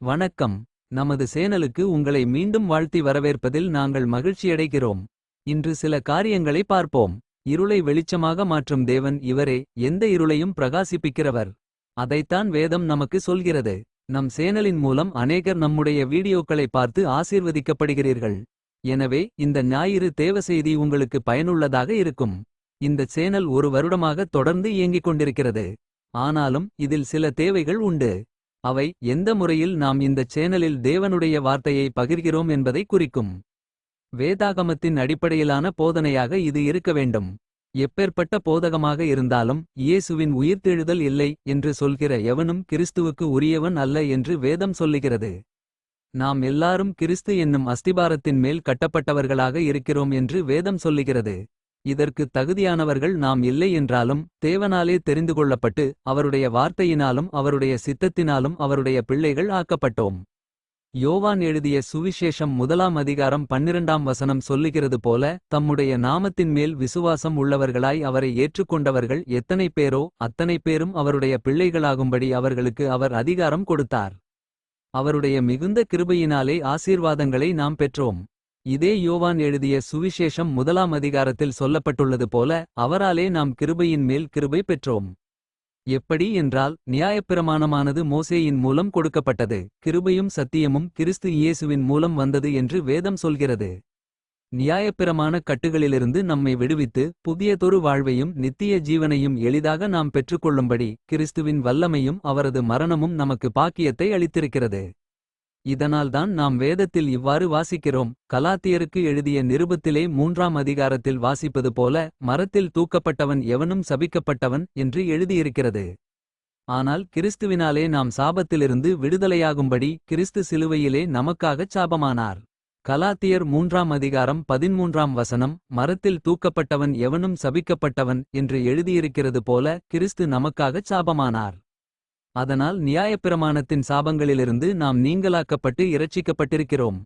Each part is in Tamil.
வணக்கம். நமது சேனலுக்கு உங்களை மீண்டும் வாழ்த்தி வரவேற்பதில் நாங்கள் மகிழ்ச்சியடைகிறோம். இன்று சில காரியங்களை பார்ப்போம். இருளை வெளிச்சமாக மாற்றும் தேவன் இவரே. எந்த இருளையும் பிரகாசிப்பிக்கிறவர். அதைத்தான் வேதம் நமக்கு சொல்கிறது. நம் சேனலின் மூலம் அநேகர் நம்முடைய வீடியோக்களை பார்த்து ஆசீர்வதிக்கப்படுகிறீர்கள். எனவே இந்த ஞாயிறு தேவசெய்தி உங்களுக்கு பயனுள்ளதாக இருக்கும். இந்த சேனல் ஒரு வருடமாக தொடர்ந்து இயங்கிக் கொண்டிருக்கிறது. ஆனாலும் இதில் சில தேவைகள் உண்டு. அவை எந்த முறையில் நாம் இந்த சேனலில் தேவனுடைய வார்த்தையை பகிர்கிறோம் என்பதை குறிக்கும். வேதாகமத்தின் அடிப்படையிலான போதனையாக இது இருக்க வேண்டும். எப்பேற்பட்ட போதகமாக இருந்தாலும் இயேசுவின் உயிர்த்தெழுதல் இல்லை என்று சொல்கிற எவனும் கிறிஸ்துவுக்கு உரியவன் அல்ல என்று வேதம் சொல்லுகிறது. நாம் எல்லாரும் கிறிஸ்து என்னும் அஸ்திபாரத்தின் மேல் கட்டப்பட்டவர்களாக இருக்கிறோம் என்று வேதம் சொல்லுகிறது. இதற்கு தகுதியானவர்கள் நாம் இல்லை என்றாலும் தேவனாலே தெரிந்துகொள்ளப்பட்டு அவருடைய வார்த்தையினாலும் அவருடைய சித்தத்தினாலும் அவருடைய பிள்ளைகள் ஆக்கப்பட்டோம். யோவான் எழுதிய சுவிசேஷம் 1ஆம் அதிகாரம் 12ஆம் வசனம் சொல்லுகிறது போல, தம்முடைய நாமத்தின் மேல் விசுவாசம் உள்ளவர்களாய் அவரை ஏற்றுக்கொண்டவர்கள் எத்தனை பேரோ அத்தனை பேரும் அவருடைய பிள்ளைகளாகும்படி அவர்களுக்கு அவர் அதிகாரம் கொடுத்தார். அவருடைய மிகுந்த கிருபையினாலே ஆசீர்வாதங்களை நாம் பெற்றோம். இதே யோவான் எழுதிய சுவிசேஷம் 1ஆம் அதிகாரத்தில் சொல்லப்பட்டுள்ளது போல, அவராலே நாம் கிருபையின் மேல் கிருபை பெற்றோம். எப்படி என்றால், நியாயப்பிரமாணமானது மோசேயின் மூலம் கொடுக்கப்பட்டது. கிருபையும் சத்தியமும் கிறிஸ்து இயேசுவின் மூலம் வந்தது என்று வேதம் சொல்கிறது. நியாயப்பிரமாண கட்டுகளிலிருந்து நம்மை விடுவித்து புதியதொரு வாழ்வையும் நித்திய ஜீவனையும் எளிதாக நாம் பெற்றுக்கொள்ளும்படி கிறிஸ்துவின் வல்லமையும் அவரது மரணமும் நமக்கு பாக்கியத்தை அளித்திருக்கிறது. இதனால்தான் நாம் வேதத்தில் இவ்வாறு வாசிக்கிறோம். கலாத்தியருக்கு எழுதிய நிருபத்திலே 3ஆம் அதிகாரத்தில் வாசிப்பது போல, மரத்தில் தூக்கப்பட்டவன் எவனும் சபிக்கப்பட்டவன் என்று எழுதியிருக்கிறது. ஆனால் கிறிஸ்துவினாலே நாம் சாபத்திலிருந்து விடுதலையாகும்படி கிறிஸ்து சிலுவையிலே நமக்காகச் சாபமானார். கலாத்தியர் 3ஆம் அதிகாரம் 13ஆம் வசனம், மரத்தில் தூக்கப்பட்டவன் எவனும் சபிக்கப்பட்டவன் என்று எழுதியிருக்கிறது போல கிறிஸ்து நமக்காகச் சாபமானார். அதனால் நியாயப்பிரமாணத்தின் சாபங்களிலிருந்து நாம் நீங்கலாக்கப்பட்டு இரட்சிக்கப்பட்டிருக்கிறோம்.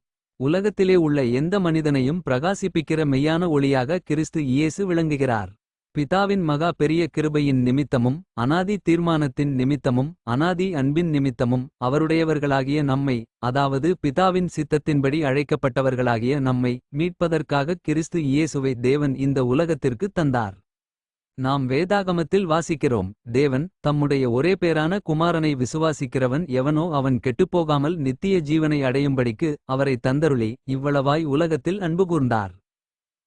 உலகத்திலே உள்ள எந்த மனிதனையும் பிரகாசிப்பிக்கிற மெய்யான ஒளியாக கிறிஸ்து இயேசு விளங்குகிறார். பிதாவின் மகா பெரிய கிருபையின் நிமித்தமும் அனாதி தீர்மானத்தின் நிமித்தமும் அனாதி அன்பின் நிமித்தமும் அவருடையவர்களாகிய நம்மை, அதாவது பிதாவின் சித்தத்தின்படி அழைக்கப்பட்டவர்களாகிய நம்மை மீட்பதற்காக கிறிஸ்து இயேசுவை தேவன் இந்த உலகத்திற்கு தந்தார். நாம் வேதாகமத்தில் வாசிக்கிறோம், தேவன் தம்முடைய ஒரே பேரான குமாரனை விசுவாசிக்கிறவன் எவனோ அவன் கெட்டுப்போகாமல் நித்திய ஜீவனை அடையும்படிக்கு அவரை தந்தருளி இவ்வளவாய் உலகத்தில் அன்பு கூர்ந்தார்.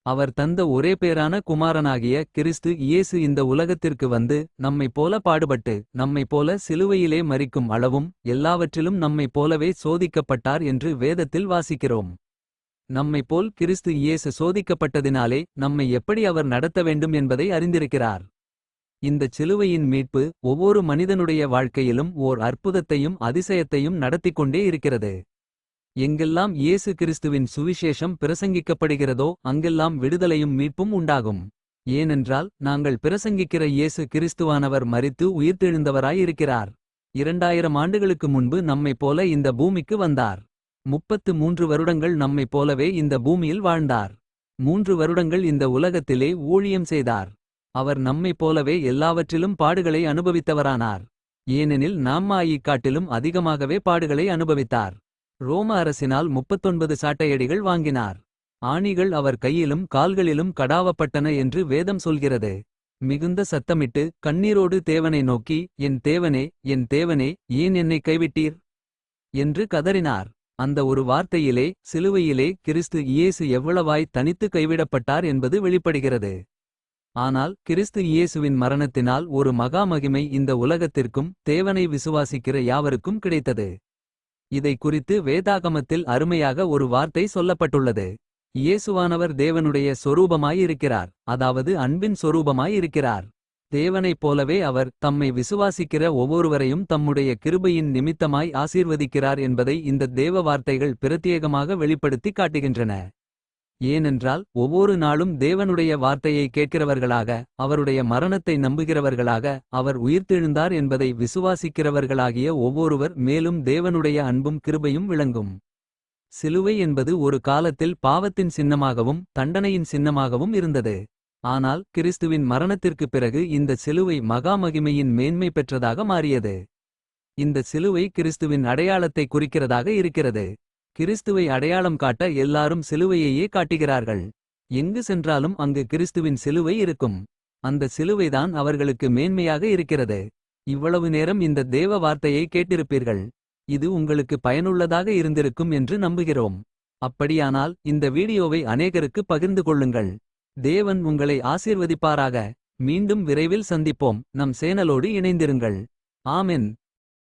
அவர் தந்த ஒரே பேரான குமாரனாகிய கிறிஸ்து இயேசு இந்த உலகத்திற்கு வந்து நம்மைப் போல பாடுபட்டு நம்மைப் போல சிலுவையிலே மரிக்கும் அளவும் எல்லாவற்றிலும் நம்மைப் போலவே சோதிக்கப்பட்டார் என்று வேதத்தில் வாசிக்கிறோம். நம்மைப் போல் கிறிஸ்து இயேசு சோதிக்கப்பட்டதினாலே நம்மை எப்படி அவர் நடத்த வேண்டும் என்பதை அறிந்திருக்கிறார். இந்தச் சிலுவையின் மீட்பு ஒவ்வொரு மனிதனுடைய வாழ்க்கையிலும் ஓர் அற்புதத்தையும் அதிசயத்தையும் நடத்திக்கொண்டே இருக்கிறது. எங்கெல்லாம் இயேசு கிறிஸ்துவின் சுவிசேஷம் பிரசங்கிக்கப்படுகிறதோ அங்கெல்லாம் விடுதலையும் மீட்பும் உண்டாகும். ஏனென்றால் நாங்கள் பிரசங்கிக்கிற இயேசு கிறிஸ்துவானவர் மரித்து உயிர்த்தெழுந்தவராயிருக்கிறார். 2000 ஆண்டுகளுக்கு முன்பு நம்மைப் போல இந்த பூமிக்கு வந்தார். 33 வருடங்கள் நம்மைப் போலவே இந்த பூமியில் வாழ்ந்தார். 3 வருடங்கள் இந்த உலகத்திலே ஊழியம் செய்தார். அவர் நம்மைப் போலவே எல்லாவற்றிலும் பாடுகளை அனுபவித்தவரானார். ஏனெனில் நம்மைக் காட்டிலும் அதிகமாகவே பாடுகளை அனுபவித்தார். ரோம அரசினால் 39 சாட்டையடிகள் வாங்கினார். ஆணிகள் அவர் கையிலும் கால்களிலும் கடாவப்பட்டன என்று வேதம் சொல்கிறது. மிகுந்த சத்தமிட்டு கண்ணீரோடு தேவனை நோக்கி, என் தேவனே, என் தேவனே, ஏன் என்னை கைவிட்டீர் என்று கதறினார். அந்த ஒரு வார்த்தையிலே, சிலுவையிலே கிறிஸ்து இயேசு எவ்வளவாய் தனித்து கைவிடப்பட்டார் என்பது வெளிப்படுகிறது. ஆனால் கிறிஸ்து இயேசுவின் மரணத்தினால் ஒரு மகா மகிமை இந்த உலகத்திற்கும் தேவனை விசுவாசிக்கிற யாவருக்கும் கிடைத்தது. இதை குறித்து வேதாகமத்தில் அருமையாக ஒரு வார்த்தை சொல்லப்பட்டுள்ளது. இயேசுவானவர் தேவனுடைய சொரூபமாயிருக்கிறார், அதாவது அன்பின் சொரூபமாயிருக்கிறார். தேவனைப் போலவே அவர் தம்மை விசுவாசிக்கிற ஒவ்வொருவரையும் தம்முடைய கிருபையின் நிமித்தமாய் ஆசீர்வதிக்கிறார் என்பதை இந்த தேவ வார்த்தைகள் பிரத்யேகமாக வெளிப்படுத்தி காட்டுகின்றன. ஏனென்றால் ஒவ்வொரு நாளும் தேவனுடைய வார்த்தையை கேட்கிறவர்களாக, அவருடைய மரணத்தை நம்புகிறவர்களாக, அவர் உயிர்த்தெழுந்தார் என்பதை விசுவாசிக்கிறவர்களாகிய ஒவ்வொருவர் மேலும் தேவனுடைய அன்பும் கிருபையும் விளங்கும். சிலுவை என்பது ஒரு காலத்தில் பாவத்தின் சின்னமாகவும் தண்டனையின் சின்னமாகவும் இருந்தது. ஆனால் கிறிஸ்துவின் மரணத்திற்குப் பிறகு இந்த சிலுவை மகா மகிமையின் மேன்மை பெற்றதாக மாறியது. இந்த சிலுவை கிறிஸ்துவின் அடையாளத்தை குறிக்கிறதாக இருக்கிறது. கிறிஸ்துவை அடையாளம் காட்ட எல்லாரும் சிலுவையையே காட்டுகிறார்கள். எங்கு சென்றாலும் அங்கு கிறிஸ்துவின் சிலுவை இருக்கும். அந்த சிலுவைதான் அவர்களுக்கு மேன்மையாக இருக்கிறது. இவ்வளவு நேரம் இந்த தேவ வார்த்தையை கேட்டிருப்பீர்கள். இது உங்களுக்கு பயனுள்ளதாக இருந்திருக்கும் என்று நம்புகிறோம். அப்படியானால் இந்த வீடியோவை அநேகருக்கு பகிர்ந்து கொள்ளுங்கள். தேவன் உங்களை ஆசீர்வதிப்பாராக. மீண்டும் விரைவில் சந்திப்போம். நம் சேனலோடு இணைந்திருங்கள். ஆமென்.